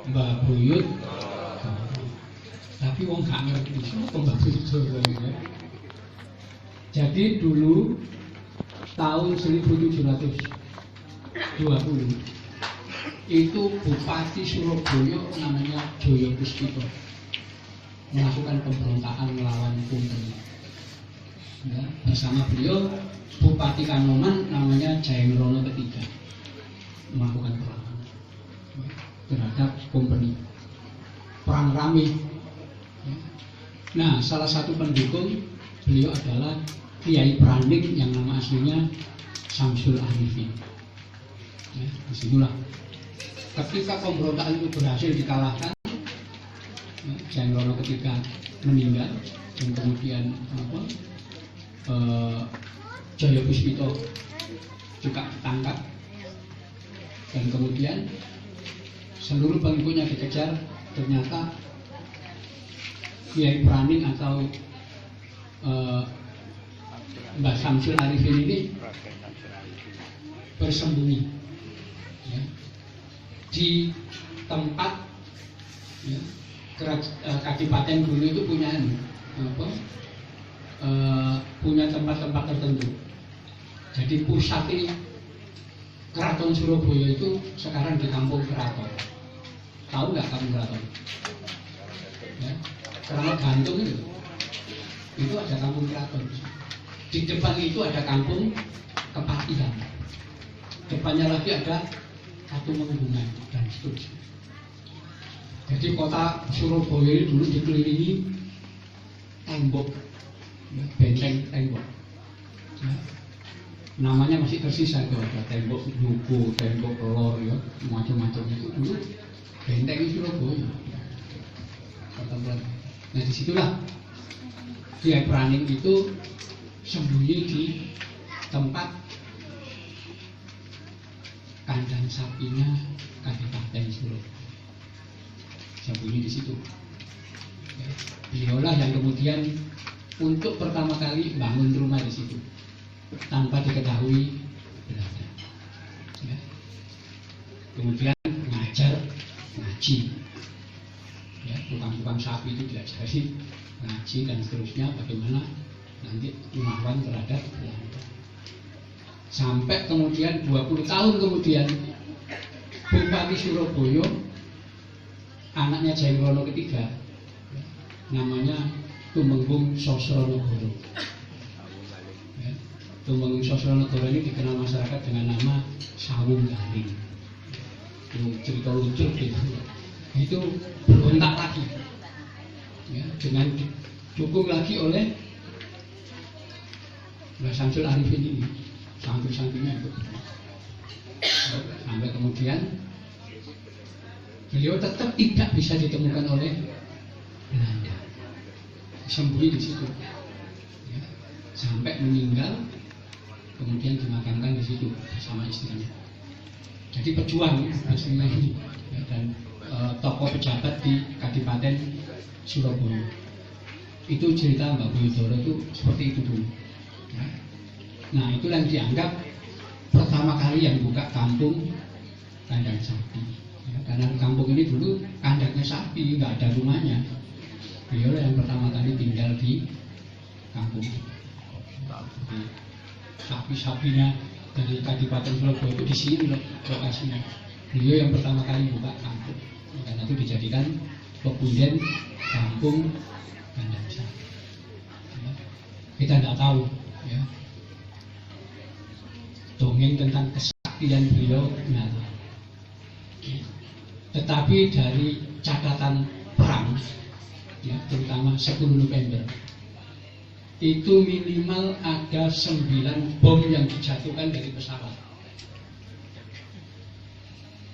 Mbah Buyut, tapi wong gak ngerti siapa Mbah Buyut. Jadi dulu tahun 1720 itu Bupati Surabaya namanya Joyo Puspito melakukan pemberontakan melawan Kunteni. Ya, bersama beliau Bupati Kanoman namanya Jayengrono III melakukan perlawanan terhadap Kompeni, perang rame. Nah, salah satu pendukung beliau adalah Kiai Praning yang nama aslinya Samsul Arifin. Ya, disitulah ketika pemberontakan itu berhasil dikalahkan, Jayengrono ketika meninggal dan kemudian Joyo Puspito juga ditangkap dan kemudian seluruh pengikutnya dikejar. Ternyata Kiai Praning atau Mbah Samsul Arifin ini bersembunyi ya, di tempat ya, Kadipaten dulu itu punya punya tempat-tempat tertentu. Jadi pusat ini Keraton Surabaya itu sekarang di Kampung Keraton. Tahu nggak Kampung Keraton? Ya, Keramat Gantung itu ada Kampung Keraton. Di depan itu ada Kampung Kepatihan. Depannya lagi ada Katumenggungan dan seterusnya. Jadi kota Surabaya ini dulu dikelilingi tembok, ya, benteng tembok. Ya. Namanya masih tersisa itu, ada tembok duku, tembok lor, ya, macam-macam itu dulu benteng Surabaya. Nah disitulah Kiai Praning itu sembunyi di tempat kandang sapinya Kadipaten Surabaya. Sembunyi di situ. Ya, beliaulah yang kemudian untuk pertama kali bangun rumah di situ tanpa diketahui berada. Ya. Kemudian ngajar ngaji, ya, tukang-tukang sapi itu diajari ngaji dan seterusnya bagaimana nanti melawan terhadap Belanda. Sampai kemudian 20 tahun kemudian Bupati Surabaya anaknya Jayengrono III ya, namanya Tumenggung Sosronegoro. Ya, Tumenggung Sosronegoro ini dikenal masyarakat dengan nama Sawung Garing. Cerita lucu gitu. Itu berontak lagi ya, dengan didukung lagi oleh Mbah Samsul Arifin ini, santri-santrinya itu. Sampai kemudian beliau tetap tidak bisa ditemukan oleh Belanda, sembunyi di situ ya, sampai meninggal kemudian dimakamkan di situ bersama istrinya. Jadi pejuang aslinya ini ya, dan tokoh pejabat di Kadipaten Surabaya. Itu cerita Mbah Buyudoro itu seperti itu dulu. Ya. Nah itu yang dianggap pertama kali yang buka kampung kandang sapi. Ya, karena kampung ini dulu kandangnya sapi, nggak ada rumahnya. Beliau yang pertama kali tinggal di kampung. Sapi-sapinya dari Kadipaten Surabaya itu di sini lokasinya. Beliau yang pertama kali buka kampung, karena itu dijadikan pepunden kampung kandang sapi. kita tidak tahu ya. Dongeng tentang kesaktian beliau nah. Tetapi dari catatan perang ya, terutama 10 November itu minimal ada 9 bom yang dijatuhkan dari pesawat.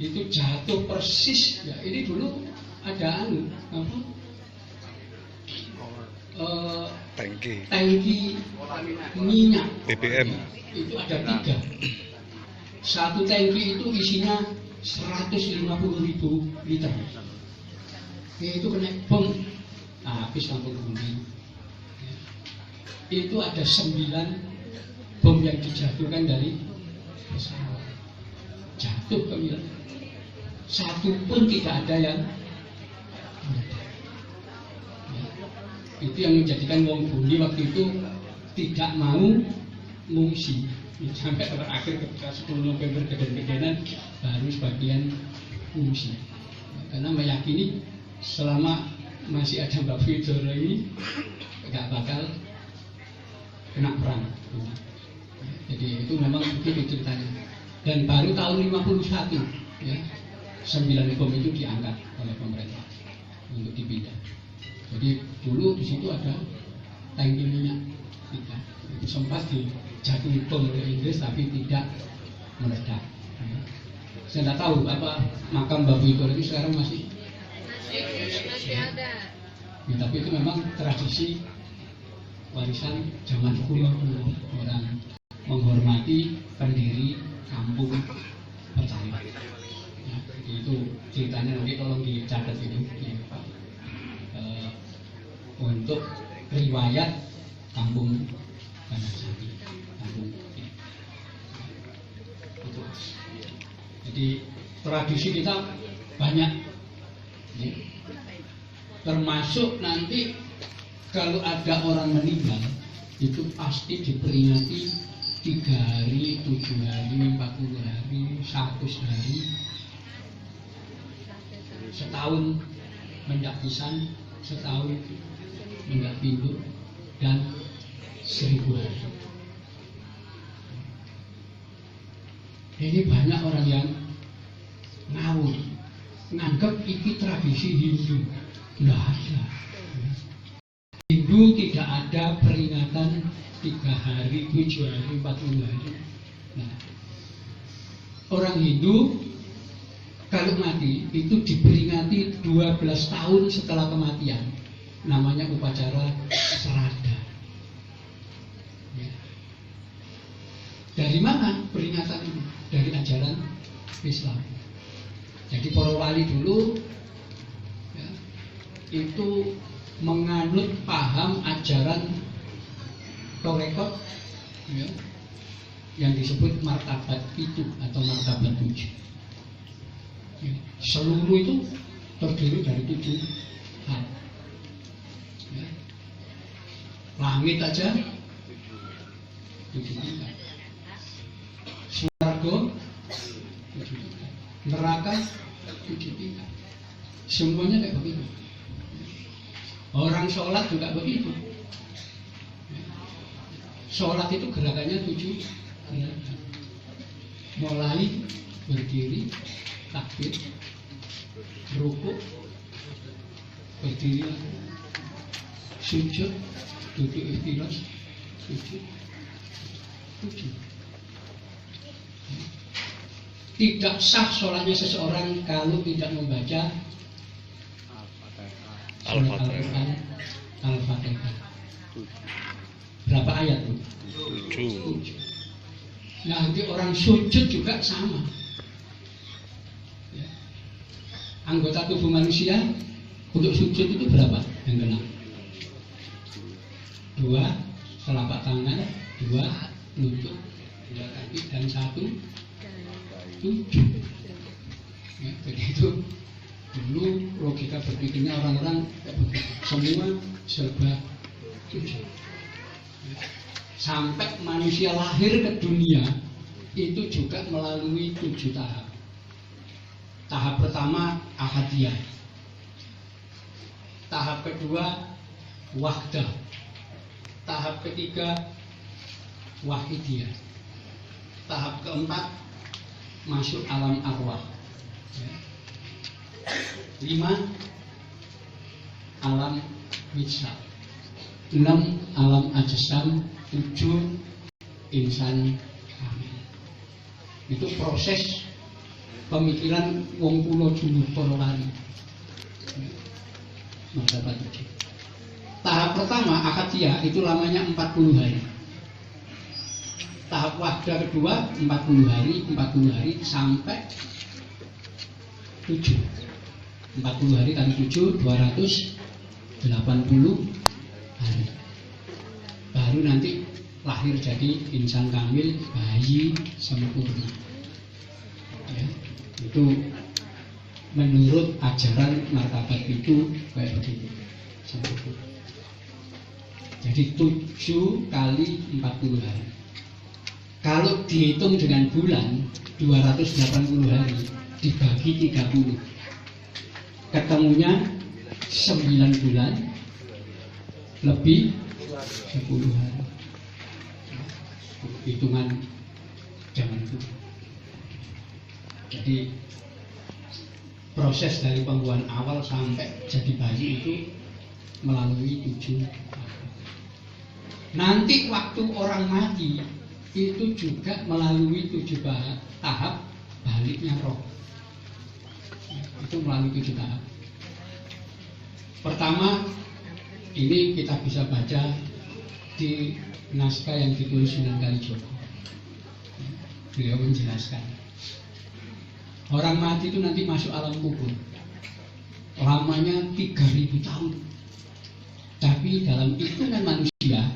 Itu jatuh persis ya, ini dulu ada tangki minyak BBM itu ada 3. Satu tangki itu isinya 150.000 liter. Itu kena bom, habis lampu kuning. Itu ada 9 bom yang dijatuhkan dari pesawat. Jatuh ke wilayah. Satu pun tidak ada yang itu yang menjadikan wong Buni waktu itu tidak mau ngungsi sampai terakhir ketika 10 November geden-gedenan baru sebagian ngungsi karena meyakini selama masih ada Mbak Widoro ini nggak bakal kena perang. Jadi itu memang begitu ceritanya. Dan baru tahun 51 ya 9 bom itu diangkat oleh pemerintah untuk dipindah. Jadi dulu di situ ada tangki minyak kita. Itu sempat dijatuhi bom oleh Inggris tapi tidak meledak. Saya tidak tahu apa makam Mbak Widoro itu sekarang masih ada. Ya, tapi itu memang tradisi warisan zaman kuno orang menghormati pendiri kampung pertama. Ya, itu ceritanya nanti tolong dicatat ini untuk riwayat kampung Ganasari, kampung itu. Jadi tradisi kita banyak, ya. Termasuk nanti kalau ada orang meninggal itu pasti diperingati 3 hari, 7 hari, 40 hari, 100 hari, setahun mendak pisan, setahun mendak pintu, dan 1000 hari. Ini banyak orang yang ngawur, nganggap itu tradisi Hindu. Tidak ada. Hindu tidak ada peringatan 3 hari, 7 hari, 40 hari. Nah, orang Hindu kalau mati itu diperingati 12 tahun setelah kematian. Namanya upacara serada. Ya. Dari mana peringatan ini? Dari ajaran Islam. Jadi para wali dulu ya, itu menganut paham ajaran Torekot ya, yang disebut martabat itu atau martabat 7. Ya, seluruh itu terdiri dari 7 hal. Ya. Langit aja 7 tingkat, swarga 7 tingkat, neraka 7 tingkat. Semuanya kayak begitu. Orang sholat juga begitu. Sholat itu gerakannya 7 gerakan. Mulai berdiri, takbir, rukuk, berdiri, sujud, duduk ikhtiras, sujud, 7. Tidak sah sholatnya seseorang kalau tidak membaca Al-Fatihah. Berapa ayat tuh? 7. Nah, nanti orang sujud juga sama. Ya. Anggota tubuh manusia untuk sujud itu berapa yang kena? 2 telapak tangan, 2 lutut, 2 kaki, dan 1 7. Ya, jadi itu dulu logika berpikirnya orang-orang semua serba 7. Sampai manusia lahir ke dunia itu juga melalui 7 tahap. Tahap pertama ahadiyah, tahap kedua wahdah, Tahap ketiga wahidiyah. Tahap keempat masuk alam arwah. 5 alam misal. 6 alam ajsam. 7 insan kamil. Itu proses pemikiran wong kula jumur para wali. Martabat 7. Tahap pertama akadiyah itu lamanya 40 hari. Tahap wahdah kedua 40 hari sampai 7. 40 hari kali 7 280 hari. Baru nanti lahir jadi insan kamil, bayi sempurna. Ya, itu menurut ajaran martabat itu kayak begitu. Sempurna. Jadi 7 kali 40 hari. Kalau dihitung dengan bulan 280 hari dibagi 30, ketemunya 9 bulan lebih 10 hari. Hitungan zaman itu. Jadi proses dari pembuahan awal sampai jadi bayi itu melalui 7 tahap. Nanti waktu orang mati itu juga melalui 7 tahap baliknya roh. Itu melalui 7 tahap. Pertama, ini kita bisa baca di naskah yang ditulis Sunan Kalijogo. Beliau menjelaskan orang mati itu nanti masuk alam kubur. Lamanya 3000 tahun. Tapi dalam hitungan manusia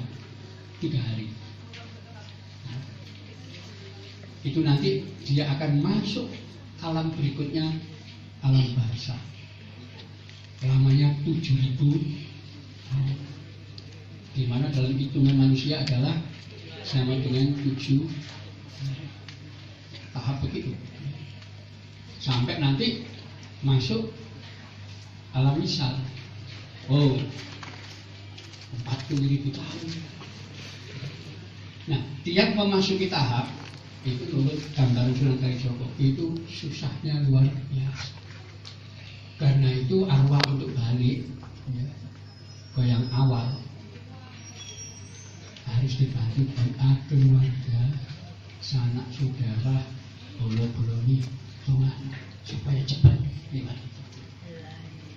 3 hari. Nah, itu nanti dia akan masuk alam berikutnya, alam barzakh. Lamanya 7000 tahun. Di mana dalam hitungan manusia adalah sama dengan 7 tahap begitu. Sampai nanti masuk alam misal. Oh, 40.000 tahun. Nah, tiap memasuki tahap itu menurut gambaran Sunan Kalijogo itu susahnya luar biasa. Karena itu arwah untuk balik ya, ke yang awal harus dibantu doa keluarga, sanak saudara, bolo-boloni, Tuhan supaya cepat lewat.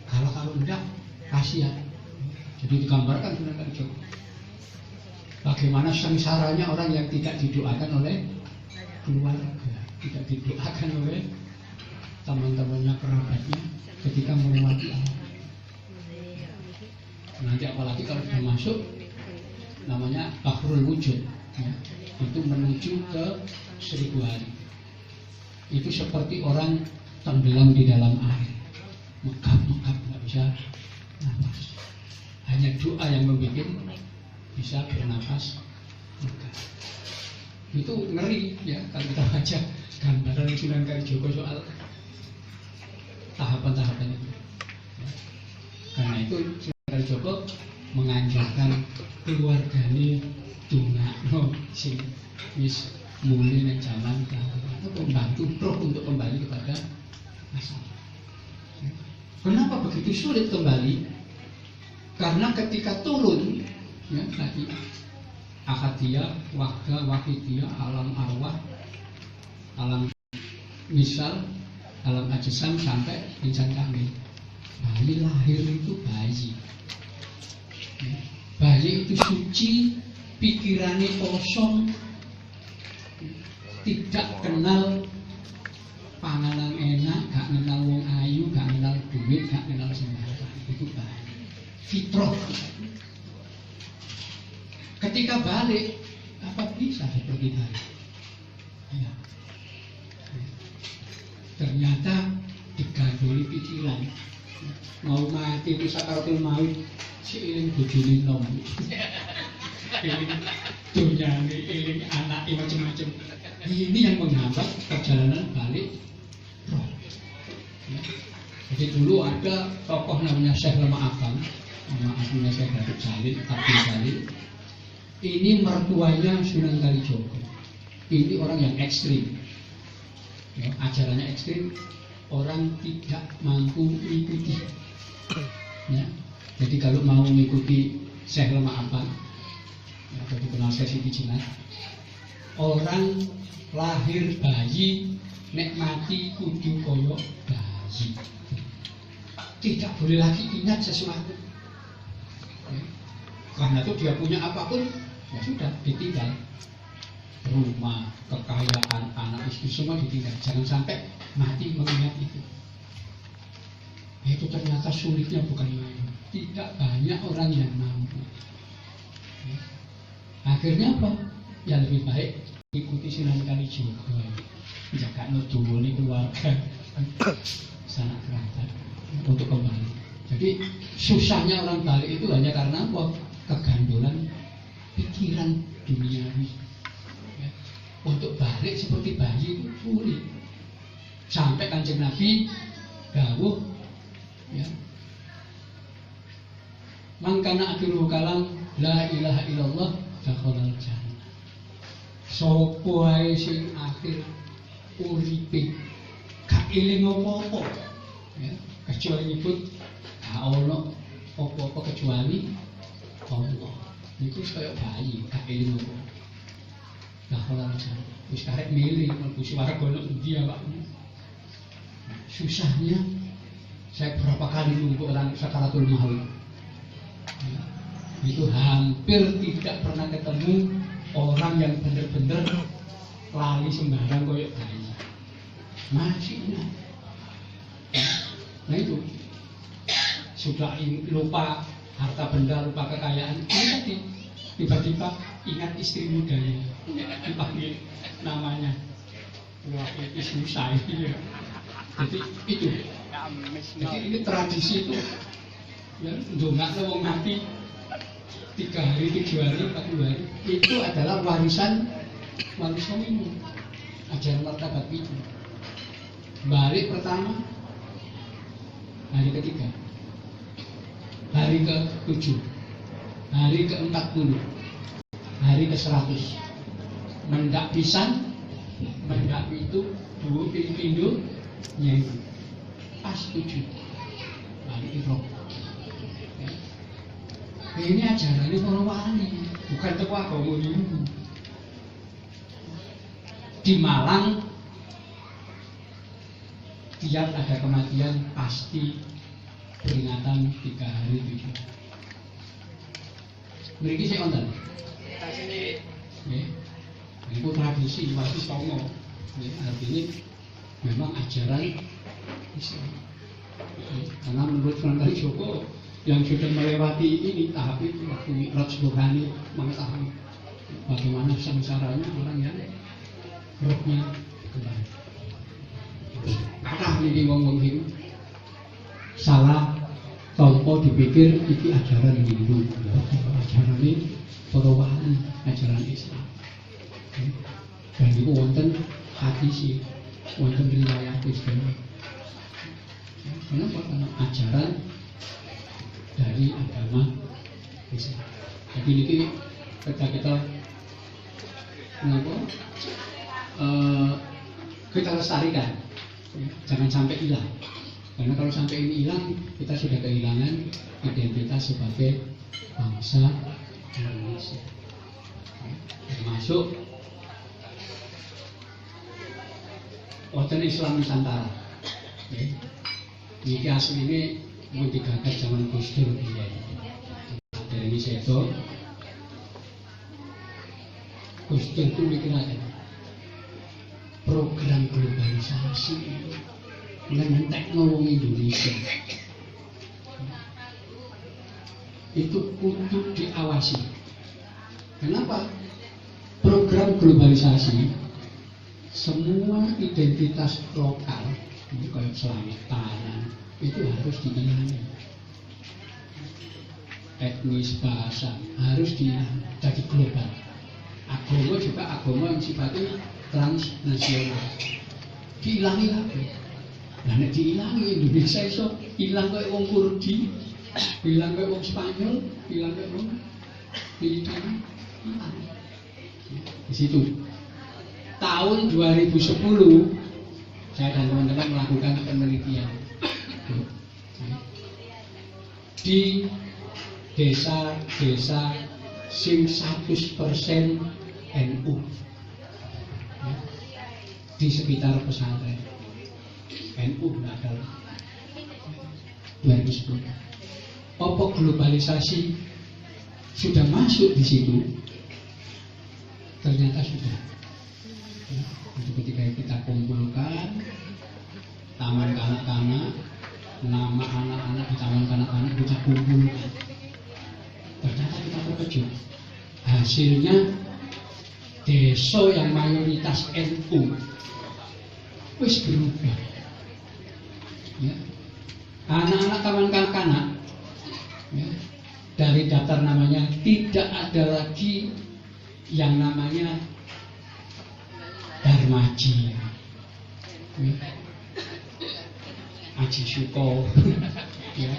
Kalau enggak kasihan. Jadi digambarkan Sunan Kalijogo bagaimana sengsaranya orang yang tidak didoakan oleh keluarga, tidak didoakan oleh teman-temannya, kerabatnya ketika melewati alam. Nanti apalagi kalau sudah masuk namanya bahrul wujud ya, itu menuju ke 1000 hari. Itu seperti orang tenggelam di dalam air, megap-megap nggak bisa nafas. Hanya doa yang membuat bisa bernafas megap. Itu ngeri ya kalau kita baca gambaran Sunan Kalijogo soal tahapan-tahapan itu. Karena itu Sunan Kalijogo menganjurkan keluargane dongakno sing wis mulai ning zaman atau membantu roh untuk kembali kepada masalah. Kenapa begitu sulit kembali? Karena ketika turun ya tadi akadiyah, wahdah, wahidiyah, alam arwah, alam misal, alam ajsam sampai insan kamil. Bayi lahir itu bayi. Bayi itu suci, pikirannya kosong, tidak kenal panganan enak, gak kenal wong ayu, gak kenal duit, gak kenal sembarang. Itu bayi fitrah. Ketika balik, apa bisa seperti tadi? Ya. Ternyata digandoli pikiran. Mau mati itu sakaratul maut, si iling bojone nom. Iling dunyane, iling anake macam-macam. Ini yang menghambat perjalanan balik roh. Ya. Jadi dulu ada tokoh namanya Syekh Lama Abang, nama aslinya Syekh Datuk Jalil, Abdul Jalil. Ini mertuanya Sunan Kalijogo. Ini orang yang ekstrim, ya, ajarannya ekstrim, orang tidak mampu mengikuti. Ya. Jadi kalau mau mengikuti Syekh Lemah Ampang, ya, atau dikenal Syekh Siti Jenar, orang lahir bayi nek mati kudu koyo bayi, tidak boleh lagi ingat sesuatu. Ya. Karena itu dia punya apapun, ya sudah ditinggal. Rumah, kekayaan, anak istri semua ditinggal. Jangan sampai mati mengingat itu. Itu ternyata sulitnya bukan main. Tidak banyak orang yang mampu. Ya. Akhirnya apa? Ya lebih baik ikuti Sunan Kalijogo. Jaga nudumuni keluarga, sanak kerabat untuk kembali. Jadi susahnya orang balik itu hanya karena apa? Kegandolan pikiran duniawi. Untuk balik seperti bayi itu sulit. Sampai Kanjeng Nabi dawuh, ya, mangkana akhiru kalam la ilaha illallah dakhalal jannah. Sapa wae sing akhir uripe gak eling apa-apa, ya, kecuali nyebut gak ono apa-apa kecuali Allah. Niku kaya bayi gak eling apa-apa. Nah, kalau wis karek milih mlebu swarga ono endi ya, Pak? Susahnya saya berapa kali nunggu orang sakaratul maut. Ya, itu hampir tidak pernah ketemu orang yang benar-benar lali sembarang koyok bayi. Masih ingat. Nah itu sudah lupa harta benda, lupa kekayaan. Ini tadi tiba-tiba ingat istri mudanya, dipanggil namanya. Wah, itu susah ya. Jadi itu. Jadi ini tradisi itu, ya, ndongakno wong mati 3 hari, 7 hari, 40 hari itu adalah warisan ini, ajaran martabat itu. Balik pertama, hari ketiga, hari ke-7, hari ke-40, hari ke-100, mendak pisan, mendak itu dua pindu nyanyi pas 7 balik irok. Ini ajarannya para wali, bukan teko agama ini. Di Malang tiap ada kematian pasti peringatan 3 hari 7. Mriki sik wonten. Nggih. Itu tradisi wali songo. Artinya memang ajaran Islam. Karena menurut Sunan Kalijogo yang sudah melewati ini tahap itu, waktu Mi'raj Burhani mengetahui bagaimana sengsaranya orang yang rohnya kembali. Kata ini ngomong ini salah tompo dipikir iki ajaran Hindu, ajaran ini para wali, ajaran Islam. Dan itu wonten hadis, wonten riwayat Islam. Kenapa? Karena ajaran dari agama Islam. Jadi ini kita kita lestarikan, jangan sampai hilang. Karena kalau sampai ini hilang, kita sudah kehilangan identitas sebagai bangsa Indonesia. Termasuk wonten Islam Nusantara. Ini asli ini mau digagas zaman Gus Dur ya. Dari ini sedo Gus Dur itu mikir aja program globalisasi ngentekno wong Indonesia itu kudu diawasi. Kenapa? Program globalisasi semua identitas lokal kayak selamatan itu harus dihilangkan. Etnis, bahasa harus dihilangkan, jadi global. Agama juga agama yang sifatnya transnasional dihilangi lagi. Nah, nek dihilangi Indonesia iso hilang kayak wong Kurdi, hilang kayak wong Spanyol, hilang kayak wong Filipina. Di situ. Tahun 2010 saya dan teman-teman melakukan penelitian di desa-desa sing 100% NU di sekitar pesantren NU ada 2010. Apa globalisasi sudah masuk di situ? Ternyata sudah. Ketika kita kumpulkan taman kanak-kanak, nama anak-anak di taman kanak-kanak kita kumpulkan, ternyata kita terkejut. Hasilnya desa yang mayoritas NU wis berubah. Ya. Anak-anak taman kanak-kanak, ya, dari daftar namanya tidak ada lagi yang namanya Darmaji, ya. Aji Suko, ya.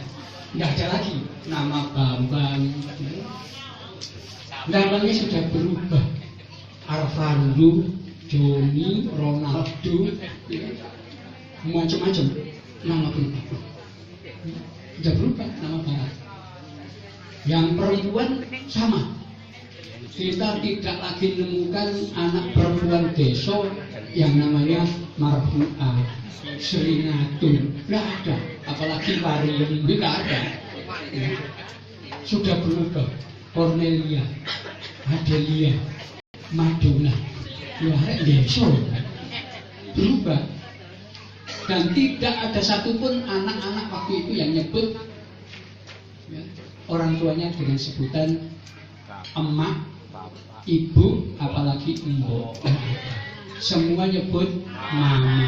Nggak ada lagi nama Bambang, ya. Namanya sudah berubah. Arfando, Joni, Ronaldo, ya. Macam-macam nama berubah. Sudah berubah nama barat. Yang perempuan sama. Kita tidak lagi menemukan anak perempuan desa yang namanya Marfu'ah, Serinatun, nggak ada. Apalagi Wariem, nggak ada. Ya. Sudah berubah. Cornelia, Adelia, Madonna, luar desa berubah. Dan tidak ada satupun anak-anak waktu itu yang nyebut, ya, orang tuanya dengan sebutan emak, ibu, apalagi mbok. Semua nyebut mama.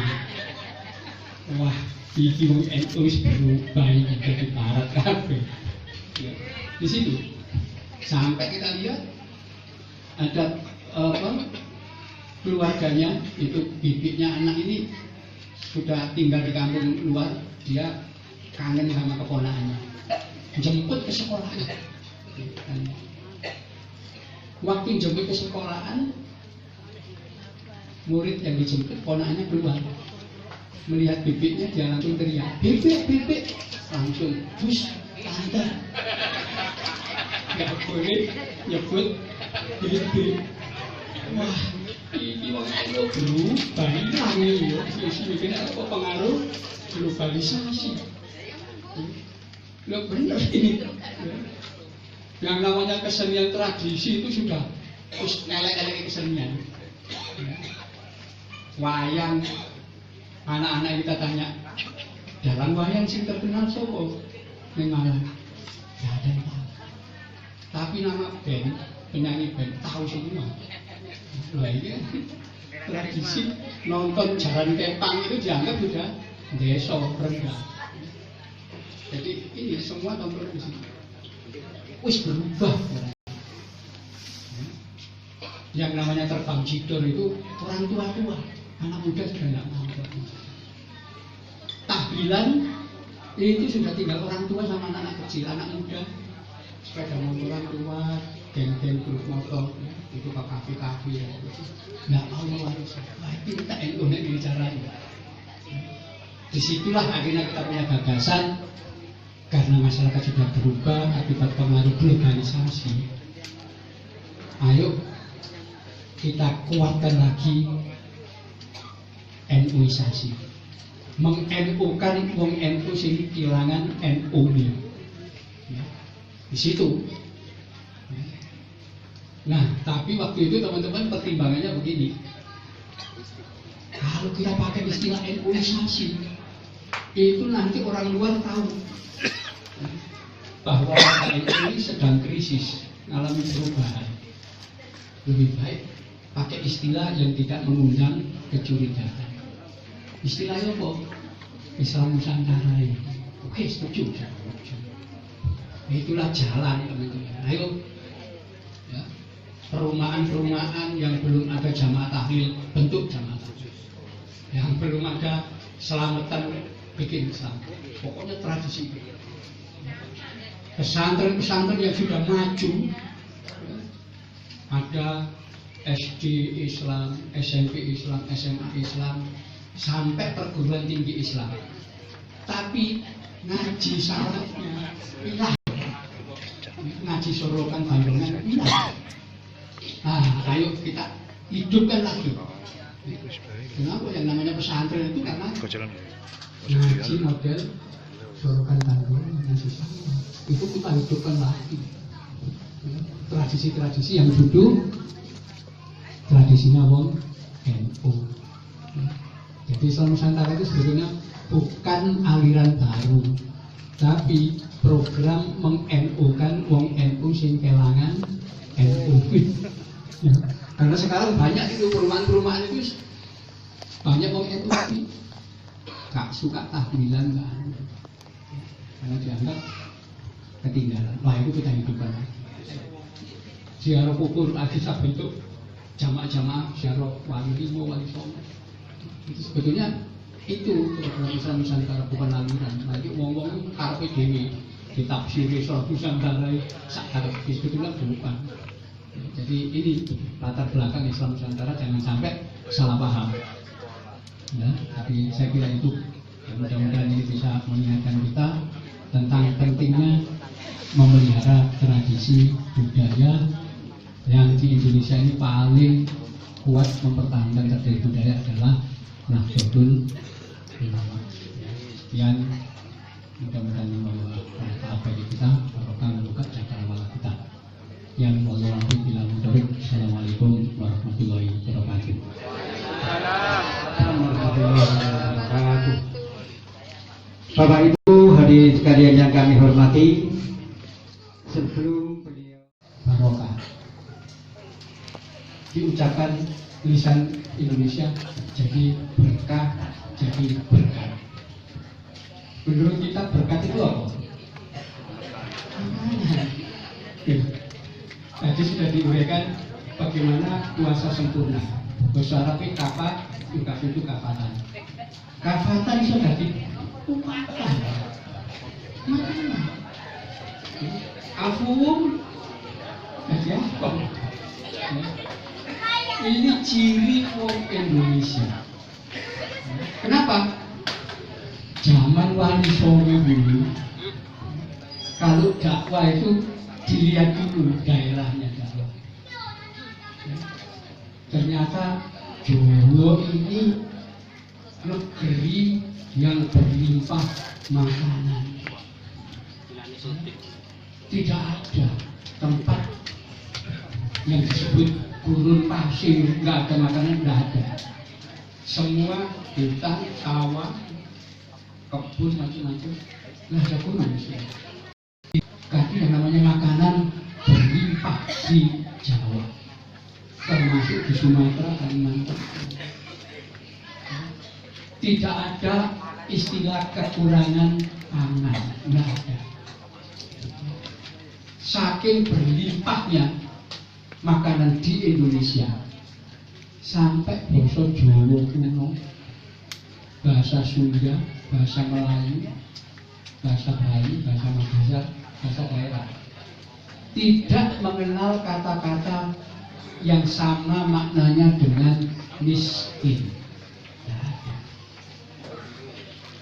Wah, iki wong NU wis berubah iki dadi barat kabeh. Ya, di situ sampai kita lihat ada keluarganya itu, bibitnya anak ini sudah tinggal di kampung luar, dia kangen sama keponakannya, jemput ke sekolahan. Waktu jemput ke sekolahan, murid yang dijemput ponakannya keluar, melihat bibitnya dia langsung teriak, bibit, langsung bus tante, nggak boleh nyebut bibit. Wah, ini waktu berubah, hilang ini. Mungkin apa pengaruh globalisasi? Lo benar ini. Yang namanya kesenian tradisi itu sudah elek-elek kesenian. Wayang, anak-anak kita tanya, dalam wayang sing terkenal sopo? Nengalah, gak ada yang tahu. Tapi nama band, penyanyi band tahu semua. Nah ini tradisi nonton jalan kepang itu dianggap sudah desa rendah. Jadi ini semua nonton di sini. Wis berubah. Yang namanya terbang jidor itu orang tua-tua, anak muda sudah nggak mau. Tahlilan itu sudah tinggal orang tua sama anak kecil, anak muda sepeda motoran keluar, geng-geng grup motor, itu ke kafe-kafe, nggak mau mewaris. Wah, itu kita NU ini caranya. Disitulah akhirnya kita punya gagasan, karena masyarakat sudah berubah akibat pengaruh globalisasi. Ayo kita kuatkan lagi NU-isasi, meng-NU-kan wong NU sing kehilangan NU-nya. Ya, di situ. Nah, tapi waktu itu teman-teman pertimbangannya begini. Kalau kita pakai istilah NU-isasi, itu nanti orang luar tahu bahwa NU ini sedang krisis, mengalami perubahan. Lebih baik pakai istilah yang tidak mengundang kecurigaan. Istilahnya apa? Islam Nusantara ini. Oke, setuju. Itulah jalan, teman-teman. Ayo, ya. Perumahan-perumahan yang belum ada jamaah tahlil, bentuk jamaah tahlil. Yang belum ada selamatan, bikin Islam. Pokoknya tradisi. Pesantren-pesantren yang sudah maju, ada SD Islam, SMP Islam, SMA Islam, sampai perguruan tinggi Islam. Tapi ngaji salafnya hilang, ngaji sorokan Bandungan hilang. Nah, ayo kita hidupkan lagi. Kenapa yang namanya pesantren itu? Karena ngaji model sorokan Bandungan ngaji salaf itu kita hidupkan lagi. Tradisi-tradisi yang dulu tradisinya wong NU. Jadi Islam Nusantara itu sebetulnya bukan aliran baru, tapi program meng-NU-kan wong NU sing kelangan NU. Ya. Karena sekarang banyak itu perumahan-perumahan itu banyak wong NU tapi gak suka tahlilan kan, karena dianggap ketinggalan. Wah, itu kita hidupkan. Ziarah kubur lagi bentuk jamaah-jamaah ziarah wali limo, wali songo. Itu sebetulnya itu program Islam Nusantara, bukan aliran. Nanti ngomong karepe dhewe ditafsiri Islam Nusantara sak karepe, sebetulnya bukan. Jadi ini latar belakang Islam Nusantara, jangan sampai salah paham. Ya, tapi saya kira itu. Ya, mudah-mudahan ini bisa mengingatkan kita tentang pentingnya memelihara tradisi budaya yang di Indonesia ini paling kuat mempertahankan tradisi budaya adalah Nahdlatul Ulama. Sekian, mudah-mudahan membawa manfaat bagi kita, barokah membuka cakrawala kita. Yang wallahu a'lam bishawab. Assalamualaikum warahmatullahi wabarakatuh. Bapak Ibu hadirin sekalian yang kami hormati, sebelum beliau Barokah diucapkan lisan Indonesia jadi berkah, jadi berkat. Menurut kita berkat itu apa? Tadi sudah diuraikan bagaimana puasa sempurna. Bahasa Arabnya kafat, itu kafatan. Kafatan itu jadi upatan. Mana? Afum, jadi apa? Ini ciri orang Indonesia. Kenapa? Zaman Wali Songo dulu, kalau dakwah itu dilihat dulu daerahnya dakwah. Ternyata Jawa ini negeri yang berlimpah makanan. Tidak ada tempat yang disebut gurun pasir, nggak ada makanan, nggak ada. Semua hutan, sawah, kebun macam-macam, nggak ada gurun. Tapi yang namanya makanan berlimpah di Jawa, termasuk di Sumatera, Kalimantan. Tidak ada istilah kekurangan pangan, nggak ada. Saking berlimpahnya makanan di Indonesia, sampai bahasa Jawa kuno, bahasa Sunda, bahasa Melayu, bahasa Bali, bahasa Makassar, bahasa daerah tidak mengenal kata-kata yang sama maknanya dengan miskin.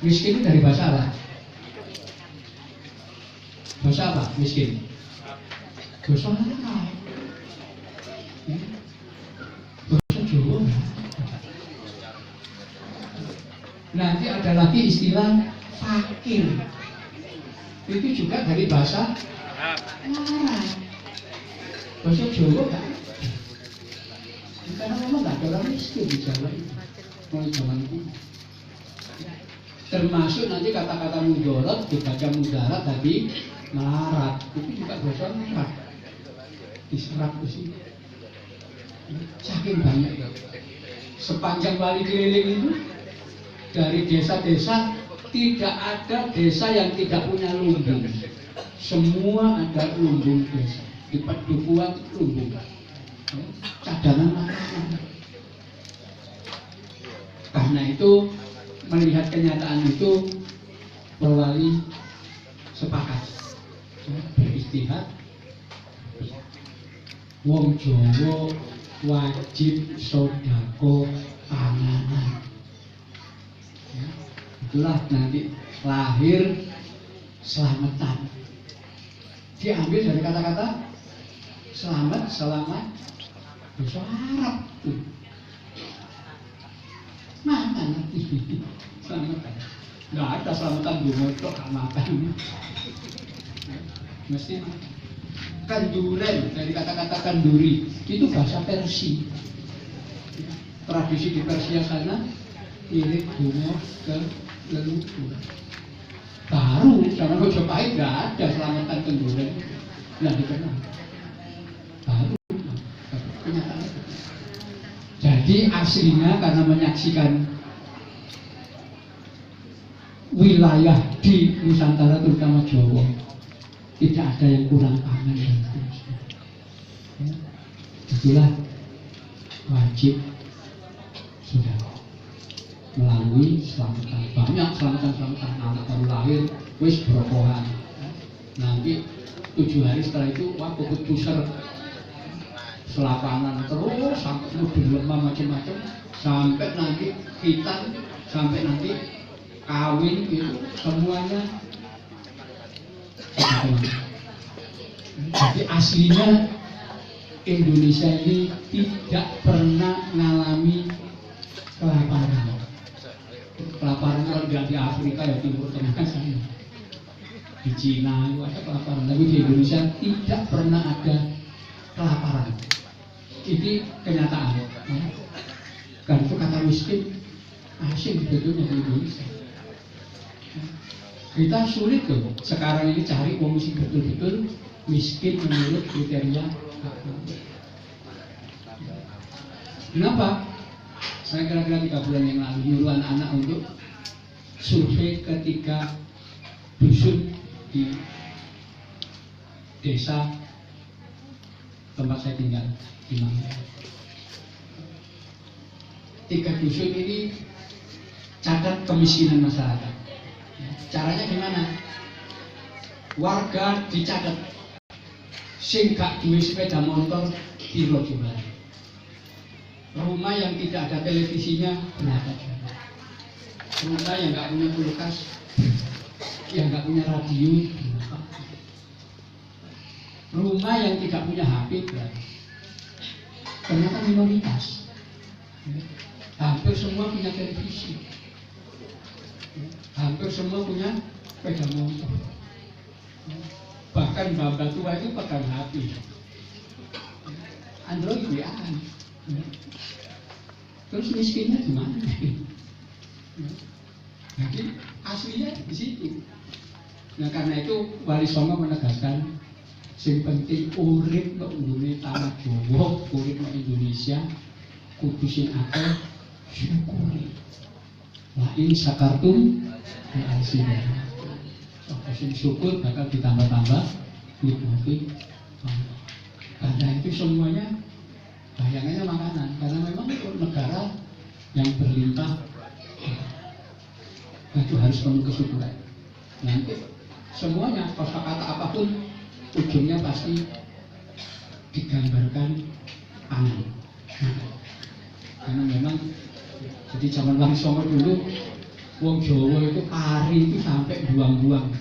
Miskin itu dari bahasa apa? Bahasa apa? Miskin. Bahasa Arab. Bahasa Jawa. Nanti ada lagi istilah fakir. Itu juga dari bahasa Arab. Bahasa Jawa kan? Karena memang nggak ada orang miskin di Jawa itu. Mulai zaman itu. Termasuk nanti kata-kata mudorot dibaca mudarat tadi melarat, itu juga bahasa Arab. Diserap ke sini. Saking banyak. Sepanjang Wali keliling itu, dari desa-desa tidak ada desa yang tidak punya lumbung. Semua ada lumbung desa. Di Padukuhan lumbung. Cadangan makanan. Karena itu, melihat kenyataan itu, Wali sepakat beristihad. Wong Jawa wajib sodako panganan. Ya, itulah nanti lahir selamatan. Diambil dari kata-kata selamat, selamat, bahasa Arab tuh. Makan nanti selamatan. Nggak ada selamatan bunga itu gak makan. Mesti makan. Kanduren dari kata-kata kanduri itu bahasa Persia. Tradisi di Persia sana mirip bunga ke leluhur. Baru zaman Majapahit nggak ada selamatan kanduren, nggak dikenal. Baru kenyataan. Jadi aslinya karena menyaksikan wilayah di Nusantara terutama Jawa tidak ada yang kurang pangan dan seterusnya. Ya, itulah wajib sudah melalui selamatan, banyak selamatan anak baru lahir wis berokohan. Nanti 7 hari setelah itu wah puput pusar selapangan terus sampai nuduh lemah macam-macam sampai nanti hitam sampai nanti kawin itu semuanya. Jadi aslinya Indonesia ini tidak pernah mengalami kelaparan. Kelaparan kalau nggak di Afrika ya Timur Tengah sana, di Cina itu ada kelaparan, tapi di Indonesia tidak pernah ada kelaparan. Ini kenyataan. Karena itu kata miskin asing sebetulnya di Indonesia. Kita sulit tuh sekarang ini cari wong sing betul-betul miskin menurut kriteria agama. Kenapa? Saya kira-kira 3 bulan yang lalu nyuruh anak-anak untuk survei ketika dusun di desa tempat saya tinggal di Mangga. 3 dusun ini catat kemiskinan masyarakat. Caranya gimana? Warga dicatat sing gak duwe sepeda motor piro jumlahnya. Rumah yang tidak ada televisinya berapa jumlah. Rumah yang gak punya kulkas, yang gak punya radio berapa. Rumah yang tidak punya HP berapa. Ternyata minoritas. Hampir semua punya televisi. Hampir semua punya sepeda motor. Bahkan bapak tua itu pegang HP, Android WA-an. Terus miskinnya di mana? Jadi aslinya di situ. Nah karena itu Wali Songo menegaskan sing penting urip kok nggone tanah Jawa, urip nang Indonesia kudu sing akeh syukuri. Wa in syakartum la azidannakum. Sing syukur bakal ditambah-tambah nikmati. Karena itu semuanya bayangannya makanan. Karena memang negara yang berlimpah itu harus penuh kesyukuran. Nanti semuanya kosakata apapun ujungnya pasti digambarkan pangan. Karena memang jadi zaman Wali Songo dulu wong Jawa itu pari itu sampai buang-buang.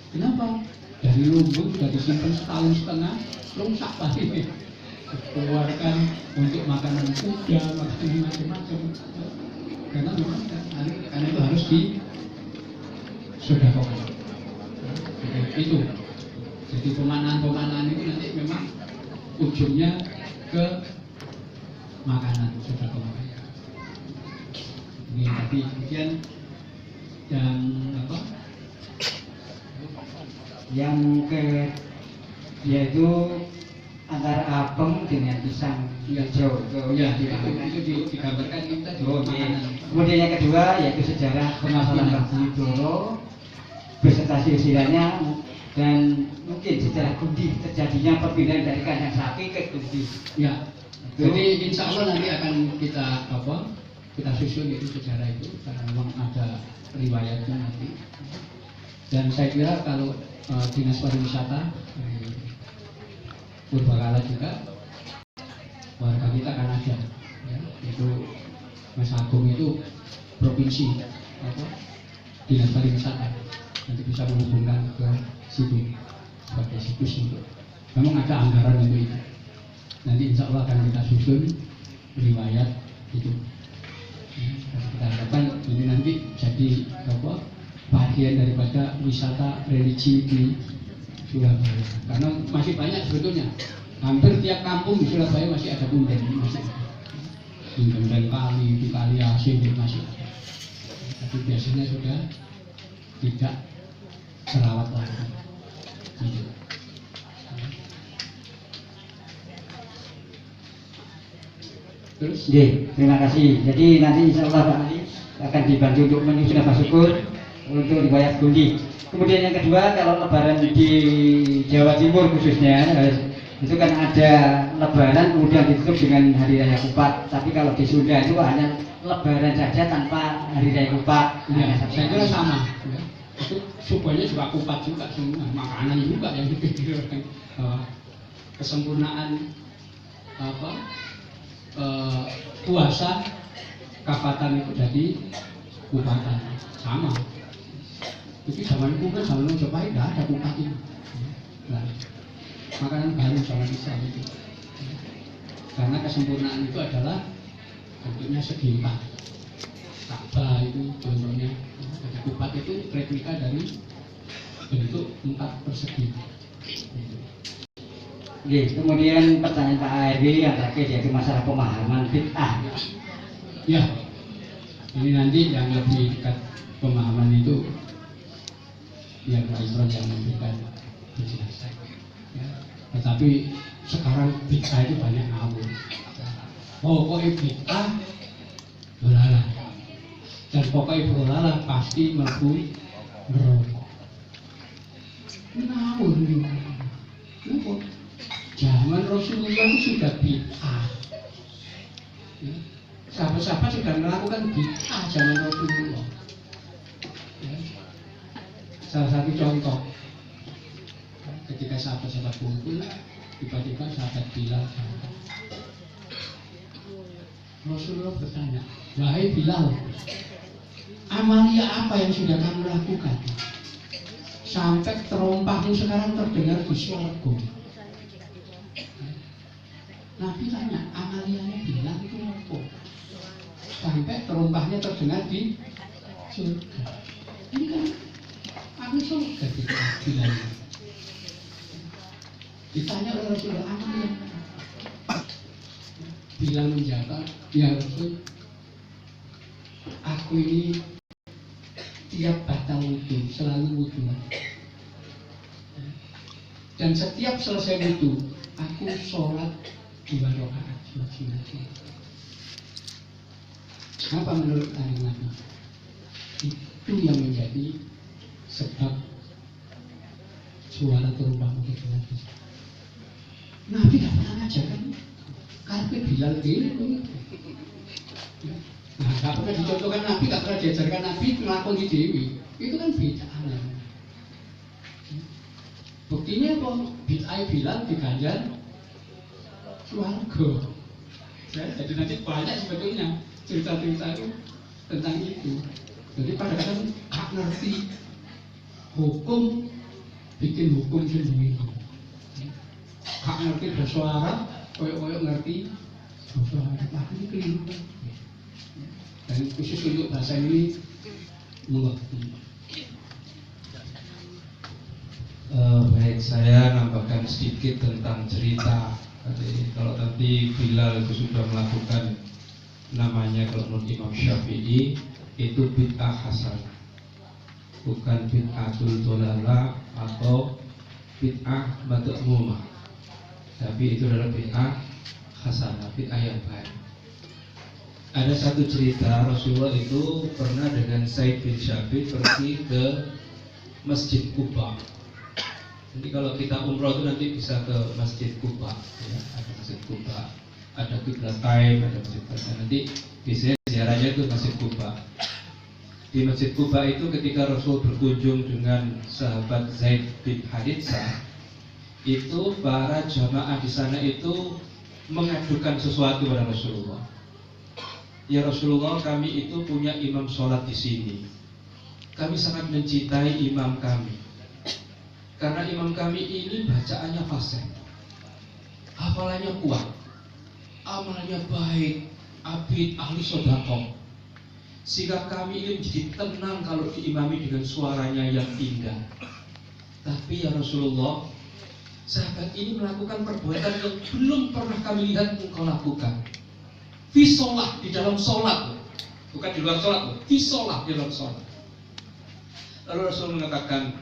Kenapa? Dari lumbung sudah disimpan setahun setengah, rusak pari dikeluarkan untuk makanan kuda, makanan macam-macam. Karena memang karena itu harus disedekahkan. Itu. Jadi pemanahan itu nanti memang ujungnya ke makanan sedekah. Ini tadi kemudian yang apa? Yang ke yaitu antara apem dengan pisang hijau. Ya, itu digambarkan kita di makanan. Kemudian yang kedua yaitu sejarah pemasaran Bahdudoro beserta silsilahnya dan mungkin sejarah Gundi terjadinya perpindahan dari kandang sapi ke Gundi. Ya. Jadi insya Allah nanti akan kita susun itu sejarah itu karena memang ada riwayatnya nanti. Dan saya kira kalau Dinas Pariwisata purbakala juga warga kita kan ada ya, itu Mas Agung itu provinsi apa dinas pariwisata, nanti bisa menghubungkan ke situ sebagai situs untuk memang ada anggaran untuk itu. Nanti insya Allah akan kita susun riwayat itu. Ya, kita harapkan ini nanti jadi apa bagian daripada wisata religi di Surabaya, karena masih banyak sebetulnya. Hampir tiap kampung di Surabaya masih ada punden, masih dan kali itu kali asin itu masih ada. Tapi biasanya sudah tidak terawat lagi. Gitu. Terus? Terima kasih. Jadi nanti insya Allah Pak Ali akan dibantu untuk menyusun apa syukur untuk riwayat Gundi. Kemudian yang kedua, kalau lebaran di Jawa Timur khususnya itu kan ada lebaran kemudian ditutup dengan hari raya Kupat. Tapi kalau di Sunda itu hanya lebaran saja tanpa hari raya Kupat. Ya, saya kira sama. Ya. Itu supaya juga Kupat juga semua, makanan juga yang dipikirkan. Kesempurnaan apa puasa Kapatan itu jadi Kupatan sama. Jadi zaman kuno zaman Majapahit tidak ada Kupat itu. Nah, makanan baru zaman Islam itu. Karena kesempurnaan itu adalah bentuknya segi empat. Ka'bah itu contohnya. Jadi Kupat itu replika dari bentuk 4 persegi. Kemudian pertanyaan Pak ARW yang terakhir yaitu masalah pemahaman bid'ah. Ya, ini nanti yang lebih dekat pemahaman itu yang Pak Imron yang memberikan penjelasan. Ya. Tetapi sekarang bid'ah itu banyak ngawur. Pokoknya bid'ah dolala, dan pokoknya dolala pasti mlebu neraka. Ngawur ini. Kenapa? Zaman Rasulullah itu sudah bid'ah. Ya. Sahabat-sahabat sudah melakukan bid'ah zaman Rasulullah. Ya. Salah satu contoh, ketika sahabat-sahabat kumpul, tiba-tiba sahabat Bilal datang. Rasulullah bertanya, wahai Bilal, amalia apa yang sudah kamu lakukan sampai terompahmu sekarang terdengar di surga? Nabi tanya, amalianya Bilal itu apa? Sampai terompahnya terdengar di surga. Ini kan aku surga Bilal. Ditanya oleh Rasulullah, amalia Bilal menjawab, ya Rasul, aku ini tiap batal wudhu selalu wudhu, dan setiap selesai wudhu aku sholat 2 rakaat sunat. Apa menurut Nabi? Itu yang menjadi sebab suara terumpah begitu. Nabi tidak pernah ngajarkan karpe Bilal ini. Nah, tidak pernah dicontohkan Nabi, tidak pernah diajarkan Nabi melakukan di Dewi. Itu kan bid'ah. Buktinya apa? Bid'ah Bilal diganjar keluarga. Jadi nanti banyak sebetulnya cerita-cerita itu tentang itu. Jadi pada kadang gak ngerti hukum, bikin hukum sendiri. Gak ngerti bersuara, koyok-koyok ngerti bersuara. Tapi ini keliru. Dan khusus untuk bahasa ini mengerti. Baik, saya nambahkan sedikit tentang cerita. Jadi, kalau nanti Bilal itu sudah melakukan namanya kalau menurut Imam Syafi'i itu bid'ah hasanah, bukan bid'atul dolala atau bid'ah mad'umah, tapi itu adalah bid'ah hasanah, bid'ah yang baik. Ada satu cerita Rasulullah itu pernah dengan Said bin Syabir pergi ke Masjid Quba. Jadi kalau kita umroh itu nanti bisa ke Masjid Quba, ya, ada Masjid Quba, ada Qiblatain, ada Masjid Quba. Nanti biasanya ziarahnya itu Masjid Quba. Di Masjid Quba itu ketika Rasul berkunjung dengan sahabat Zaid bin Haritsah, itu para jamaah di sana itu mengadukan sesuatu pada Rasulullah. Ya Rasulullah, kami itu punya imam sholat di sini. Kami sangat mencintai imam kami. Karena imam kami ini bacaannya fasih, hafalannya kuat, amalnya baik, abid, ahli sedekah. Sehingga kami ini menjadi tenang kalau diimami dengan suaranya yang indah. Tapi ya Rasulullah, sahabat ini melakukan perbuatan yang belum pernah kami lihat engkau lakukan. Fi sholat, di dalam sholat, bukan di luar sholat, fi sholat, di dalam sholat. Lalu Rasul mengatakan,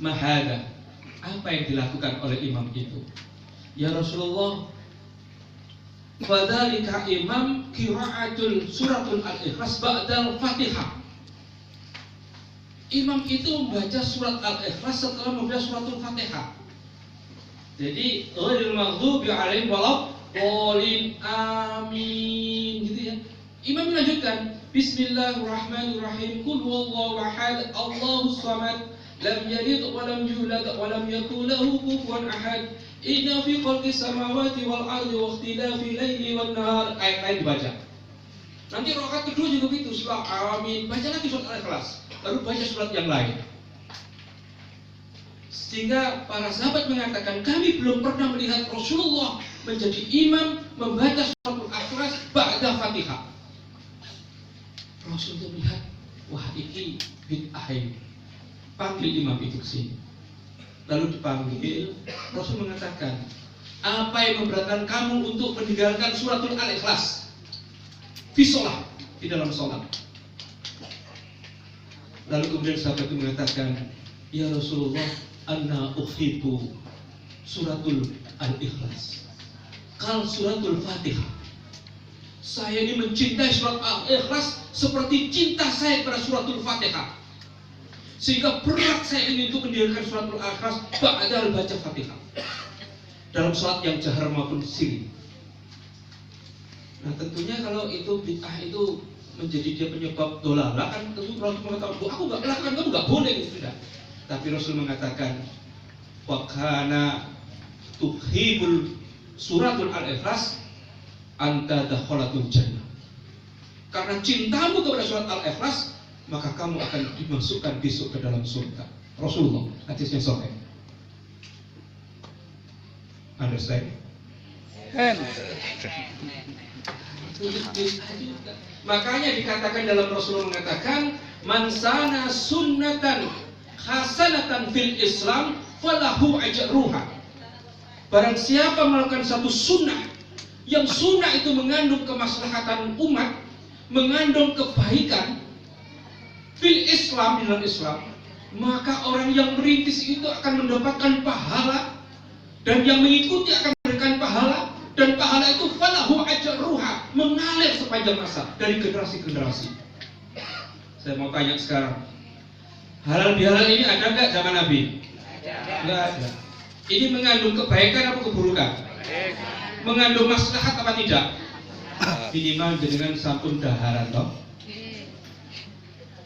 mahada, apa yang dilakukan oleh imam itu? Ya Rasulullah, fadzalika imam qiraatul suratul al-ikhlas ba'dal fatihah. Imam itu membaca surat al-ikhlas setelah membaca suratul fatihah. Jadi ghairil maghdubi alaihim waladdallin, amin, gitu ya. Imam melanjutkan, bismillahirrahmanirrahim, qul huwallahu ahad, Allahus samad, lam yalid wa lam yulad wa lam yakul lahu kufuwan ahad, inna fi khalqis samawati wal ardi wa ikhtilafil laili wan nahar. Ayat lain dibaca. Nanti rakaat kedua juga begitu, setelah amin baca lagi surat al-ikhlas, baru baca surat yang lain. Sehingga para sahabat mengatakan, kami belum pernah melihat Rasulullah menjadi imam membaca surat al-ikhlas ba'da Fatihah. Rasul itu melihat, wah ini bid'ah ini. Panggil imam itu ke sini. Lalu dipanggil, Rasul mengatakan, apa yang memberatkan kamu untuk meninggalkan suratul al-ikhlas fi sholat, di dalam sholat? Lalu kemudian sahabat itu mengatakan, ya Rasulullah, anna uhibbu suratul al-ikhlas kal suratul fatihah. Saya ini mencintai surat al-ikhlas seperti cinta saya kepada suratul fatihah, sehingga berat saya ini untuk meninggalkan suratul al-ikhlas ba'da baca fatihah dalam sholat yang jahar maupun sirri. Nah tentunya kalau itu bid'ah itu menjadi dia penyebab dolalah, kan tentu Rasul mengatakan, aku nggak melakukan, kamu nggak boleh, gitu sudah. Tapi Rasul mengatakan, wa kana tuhibul suratul al-ikhlas anta dakhalatul jannah. Karena cintamu kepada surat al-ikhlas, maka kamu akan dimasukkan besok ke dalam surga. Rasulullah, hadisnya sahih. Understand? Makanya dikatakan dalam Rasulullah mengatakan, man sana sunnatan hasanatan fil Islam falahu ajruha. Barang siapa melakukan satu sunnah, yang sunnah itu mengandung kemaslahatan umat, mengandung kebaikan fil Islam, di dalam Islam, maka orang yang merintis itu akan mendapatkan pahala, dan yang mengikuti akan memberikan pahala, dan pahala itu falahu ajruha, mengalir sepanjang masa dari generasi ke generasi. Saya mau tanya sekarang, halal bihalal ini ada nggak zaman Nabi? Nggak ada. Ini mengandung kebaikan apa keburukan? Mengandung maslahat apa tidak? Minimal dengan sampun daharan toh.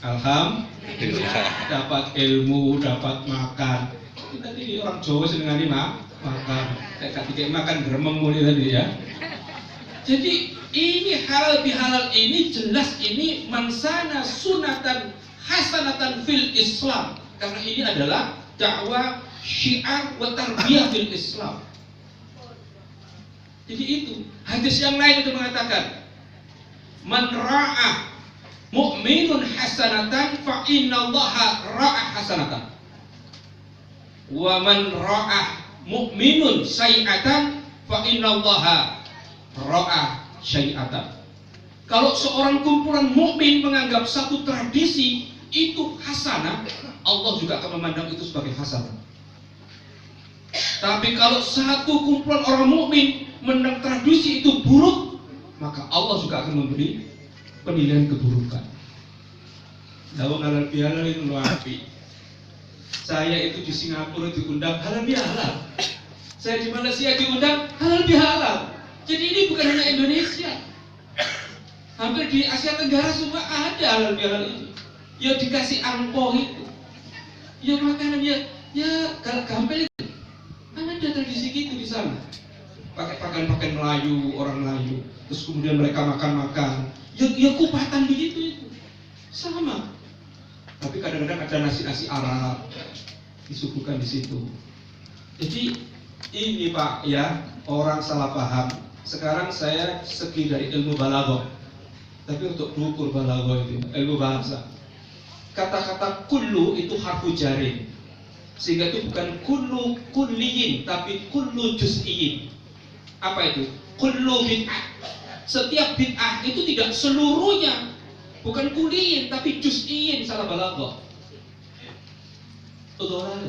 Alhamdulillah, dapat ilmu, dapat makan. Tadi orang Jawa senengane makan. Kayak makan gremeng mulai tadi ya. Jadi ini halal bihalal ini jelas ini mansana sunatan hasanatan fil Islam, karena ini adalah dakwah syiar wa tarbiyah fil Islam. Jadi itu hadis yang lain itu mengatakan, man ra'a mu'minun hasanatan fa innallaha ra'a hasanatan, wa man ra'a mu'minun sayi'atan fa innallaha ra'a sayi'atan. Kalau seorang kumpulan mukmin menganggap satu tradisi itu hasanah, Allah juga akan memandang itu sebagai hasanah. Tapi kalau satu kumpulan orang mukmin memandang tradisi itu buruk, maka Allah juga akan memberi penilaian keburukan. Lawang halal bihalal itu luapi. Saya itu di Singapura diundang halal bihalal, saya di Malaysia diundang halal bihalal. Jadi ini bukan hanya Indonesia, hampir di Asia Tenggara semua ada halal bihalal ini. Ya dikasih angpau itu, ya makanan ya kalau gampang itu, anak Ada tradisi gitu di sana. Pakai pakaian Melayu, orang Melayu. Terus kemudian mereka makan-makan. Ya kupatan begitu itu. Sama. Tapi kadang-kadang ada nasi-nasi Arab disuguhkan di situ. Jadi ini Pak ya, orang salah paham. Sekarang saya segi dari ilmu balaghah. Tapi untuk mengukur balaghah itu ilmu bahasa. Kata-kata kullu itu harfu jarin. Sehingga itu bukan kullu kulliyin tapi kullu juz'iyin. Apa itu? Kullu bid'ah. Setiap bid'ah itu tidak seluruhnya, bukan kulliyin tapi juz'iyin, salah balaghah. Dolalah.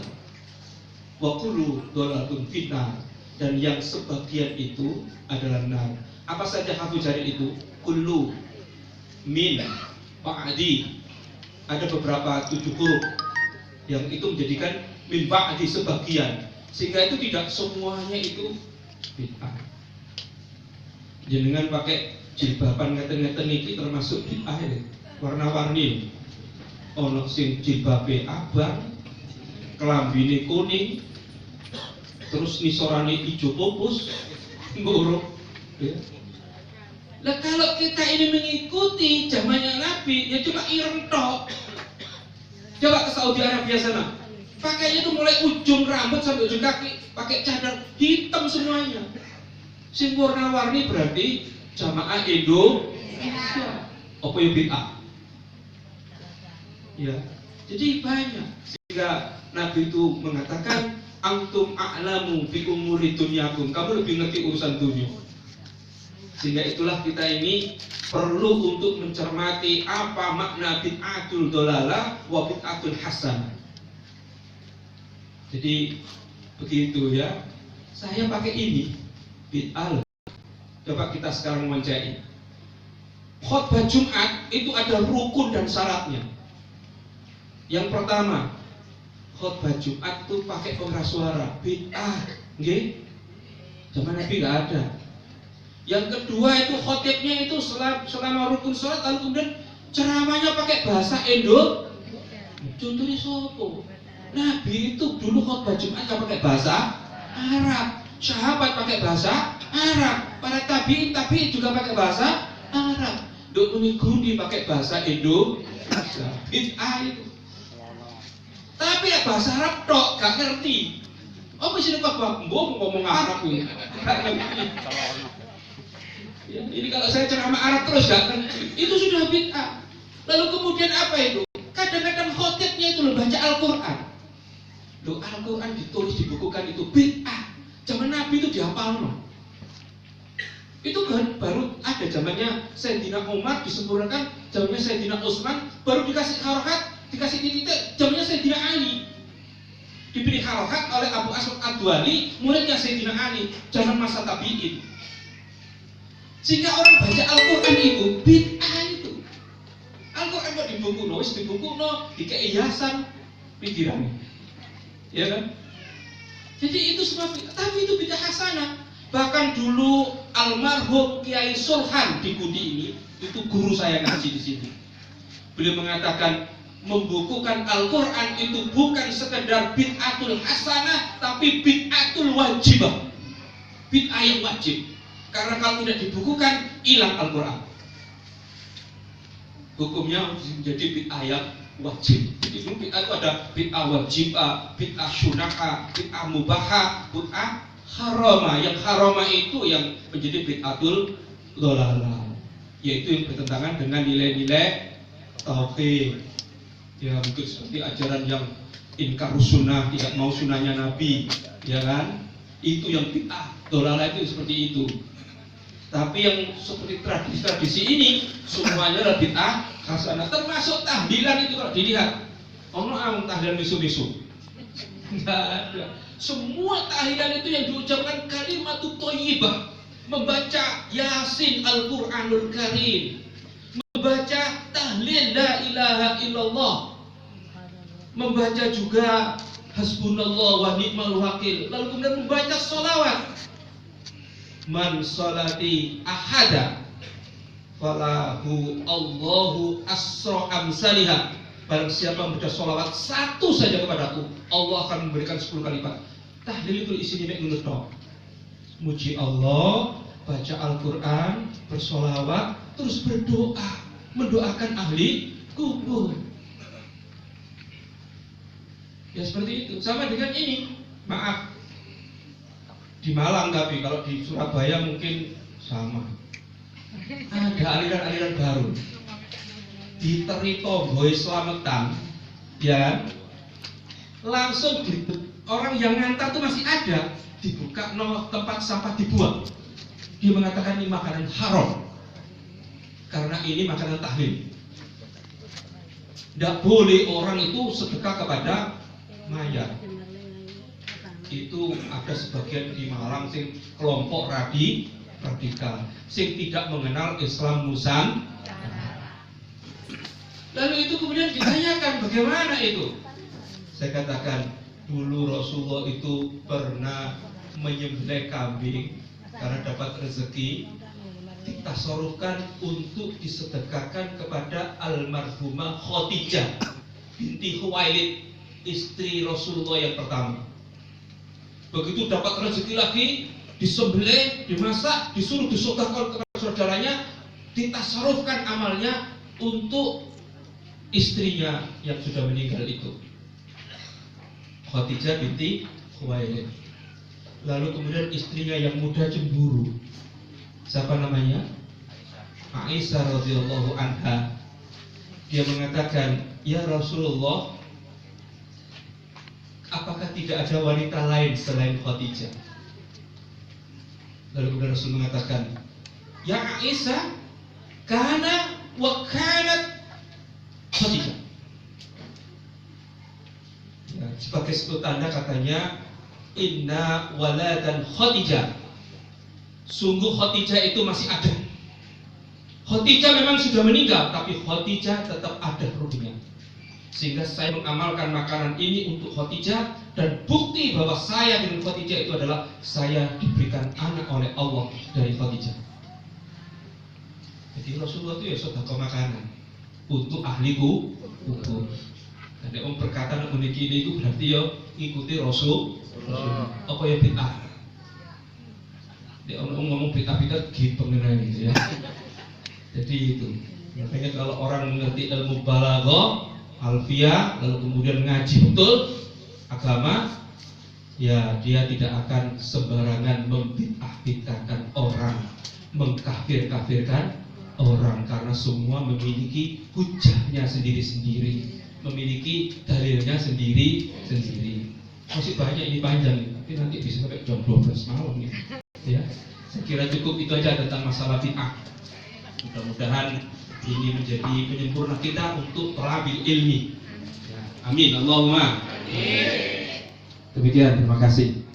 Wa kullu dolalatun finnar, dan yang sebagian itu adalah nar. Apa saja harfu jarin itu? Kullu, min, ba'di. Ada beberapa 7 huruf yang itu menjadikan min ba'di sebagian, sehingga itu tidak semuanya itu bid'ah. Jenengan pakai jilbaban ngeten-ngeten iki termasuk bid'ah ya. Warna-warni. Ono sing jilbabe abang, kelambine kuning, terus nisorane ijo pupus, nguruk. Ya. Nah kalau kita ini mengikuti zamannya Nabi, ya cuma ireng tok. Coba ke Saudi Arabia sana, pakainya itu mulai ujung rambut sampai ujung kaki, pakai cadar hitam semuanya. Sing warna-warni berarti jamaah Indonesia. Apa yang bid'ah? Ya, jadi banyak. Sehingga Nabi itu mengatakan, antum a'lamu fi umuri dunyakum. Kamu lebih ngerti urusan dunia. Sehingga itulah kita ini perlu untuk mencermati apa makna bid'atul dolalah wa bid'atul hasanah. Jadi begitu ya. Saya pakai ini bid'ah. Coba kita sekarang mewancai. Khutbah Jumat itu ada rukun dan syaratnya. Yang pertama, khutbah Jumat itu pakai pengeras suara, bid'ah, nggih. Zaman Nabi nggak ada. Yang kedua itu khotibnya itu selama rukun sholat, lalu kemudian ceramahnya pakai bahasa Indo. Contohnya sopo? Nabi itu dulu khutbah Jumat nggak pakai bahasa Arab, sahabat pakai bahasa Arab, para tabi'in juga pakai bahasa Arab. Duk menigundi pakai bahasa Indo, bid'ah itu. Tapi ya bahasa Arab tok, gak ngerti. Oh mesti kok ngomong Arab ini, gak ngerti. Ya, ini kalau saya ceramah Arab terus gak ngerti, itu sudah bid'ah. Lalu kemudian apa itu? Kadang-kadang khotibnya itu loh baca Al-Quran. Loh Al-Quran ditulis dibukukan itu bid'ah. Zaman Nabi itu dihafal loh. Itu kan baru ada zamannya Sayyidina Umar disempurnakan, zamannya Sayyidina Utsman baru dikasih harokat, dikasih titik, zamannya Sayyidina Ali. Diberi harokat oleh Abu Aswad Ad-Duali, muridnya Sayyidina Ali, zaman masa tabi'in. Sehingga orang baca Al-Quran itu bid'ah itu. Al-Quran kok dibukuno, wis dibukuno, dikei hiasan, pikiran. Ya kan? Jadi itu semua bid'ah, tapi itu bid'ah hasanah. Bahkan dulu almarhum Kiai Sulhan di Kudi ini, itu guru saya ngaji di sini. Beliau mengatakan membukukan Al-Quran itu bukan sekedar bid'atul hasanah, tapi bid'atul wajibah. Bid'ah yang wajib. Karena kalau tidak dibukukan, hilang Al-Quran. Hukumnya menjadi bid'ah yang wajib. Jadi dulu bid'ah itu ada bid'ah wajibah, bid'ah sunahah, bid'ah mubahah, bid'ah harama. Yang harama itu yang menjadi bid'atul dhalalah, yaitu yang bertentangan dengan nilai-nilai tauhid. Ya mungkin seperti ajaran yang inkar sunnah, tidak mau sunnahnya Nabi, ya kan? Itu yang bid'ah dhalalah itu seperti itu. Tapi yang seperti tradisi ini semuanya adalah bid'ah hasanah. Termasuk tahlilan itu kalau dilihat, ono tahlilan misu-misu. Enggak ada. Semua tahlilan itu yang diucapkan kalimatut thayyibah, membaca Yasin Al-Qur'anul Karim, membaca tahlil la ilaha illallah, membaca juga hasbunallah wa ni'mal wakil, lalu kemudian membaca sholawat. Man sholati ahada falahu Allahu asra amsalihah. Barang siapa membaca sholawat satu saja kepadaku, Allah akan memberikan 10 kali lipat. Tahlil itu isinya mek ngono tok. Muji Allah, baca Al-Qur'an, bersolawat, terus berdoa, mendoakan ahli kubur. Ya seperti itu. Sama dengan ini. Maaf, di Malang, tapi kalau di Surabaya mungkin sama. Ada aliran-aliran baru. Di Teritomboy Slametan, ya, langsung orang yang ngantar tuh masih ada, dibuka tempat sampah dibuang. Dia mengatakan ini makanan haram karena ini makanan tahlil. Tidak boleh orang itu sedekah kepada mayat. Itu ada sebagian di Malang sing kelompok radikal, sing tidak mengenal Islam Nusantara. Lalu itu kemudian ditanyakan bagaimana itu? Saya katakan dulu Rasulullah itu pernah menyembelih kambing karena dapat rezeki, ditasarufkan untuk disedekahkan kepada almarhumah Khadijah binti Khuwailid, istri Rasulullah yang pertama. Begitu dapat rezeki lagi, disembelih, dimasak, disuruh disedekahkan kepada saudaranya, ditasarufkan amalnya untuk istrinya yang sudah meninggal itu, Khadijah binti Khuwailid. Lalu kemudian istrinya yang muda cemburu. Siapa namanya? Aisyah radhiyallahu anha. Dia mengatakan, "Ya Rasulullah, apakah tidak ada wanita lain selain Khadijah?" Lalu kemudian Rasul mengatakan, "Ya Aisyah, kana wa kanat Khadijah." Ya, sebagai satu tanda katanya, "Inna waladan Khadijah." Sungguh Khadijah itu masih ada. Khadijah memang sudah meninggal, tapi Khadijah tetap ada ruhnya. Sehingga saya mengamalkan makanan ini untuk Khadijah, dan bukti bahwa saya dengan Khadijah itu adalah saya diberikan anak oleh Allah dari Khadijah. Jadi Rasulullah itu ya sedekah makanan untuk ahli kubur. Dan orang berkata nak memiliki ini itu berarti ya ikuti Rasul. Apa ya bid'ah? Dia orang ngomong bid'ah gitu mengenai gitu ya. Jadi itu. Makanya kalau orang mengerti ilmu balaghah, alfiyah, lalu kemudian ngaji betul agama, ya dia tidak akan sembarangan membid'ah-bid'ahkan orang, mengkafir-kafirkan orang, karena semua memiliki hujahnya sendiri-sendiri, memiliki dalilnya sendiri-sendiri. Masih banyak, ini panjang, tapi nanti bisa sampai jam 12 malam nih. Ya, saya kira cukup itu aja tentang masalah bid'ah. Mudah-mudahan ini menjadi penyempurna kita untuk telabil ilmi. Ya, amin, Allahumma. Amin. Demikian, terima kasih.